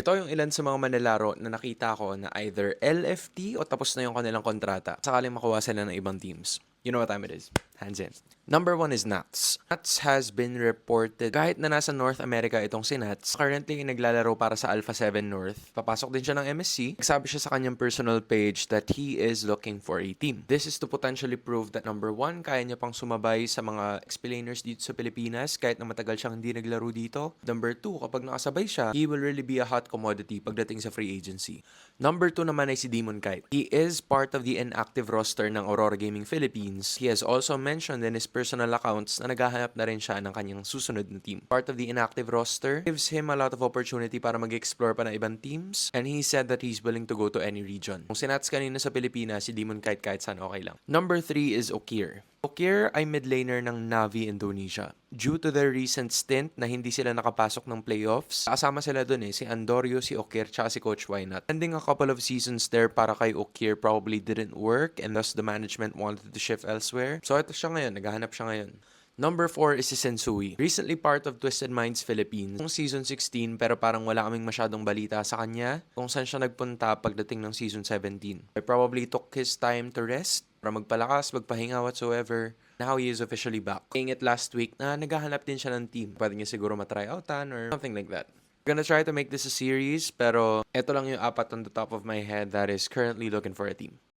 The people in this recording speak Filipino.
Ito yung ilan sa mga manlalaro na nakita ko na either LFT o tapos na yung kanilang kontrata sakaling makuha sila ng ibang teams. You know what time it is? Hands in. Number one is Nats. Nats has been reported, kahit na nasa North America itong si Nats, currently naglalaro para sa Alpha 7 North. Papasok din siya ng MSC. Nagsabi siya sa kanyang personal page that he is looking for a team. This is to potentially prove that number one, kaya niya pang sumabay sa mga explainers dito sa Pilipinas kahit na matagal siyang hindi naglaro dito. Number two, kapag nakasabay siya, he will really be a hot commodity pagdating sa free agency. Number two naman ay si Demon Kite. He is part of the inactive roster ng Aurora Gaming Philippines. He has also mentioned in his personal accounts na naghahanap na rin siya ng kanyang susunod na team. Part of the inactive roster gives him a lot of opportunity para mag-explore pa ng ibang teams, and he said that he's willing to go to any region. Kung sinats kanina sa Pilipinas, si Demon Kite kahit saan okay lang. Number 3 is Okir. Okir ay mid laner ng Navi Indonesia. Due to their recent stint na hindi sila nakapasok ng playoffs, kasama sila dun si Andorio, si Okir, tsaka si Coach Wynot. Ending a couple of seasons there para kay Okir probably didn't work and thus the management wanted to shift elsewhere. So ito siya ngayon, naghahanap siya ngayon. Number 4 is si Sensui. Recently part of Twisted Minds Philippines. Kung season 16 pero parang wala kaming masyadong balita sa kanya kung saan siya nagpunta pagdating ng season 17. I probably took his time to rest para magpalakas, magpahinga whatsoever. Now he is officially back. Saying it last week na naghahanap din siya ng team. Pwede niya siguro matryoutan or something like that. I'm gonna try to make this a series pero ito lang yung apat on the top of my head that is currently looking for a team.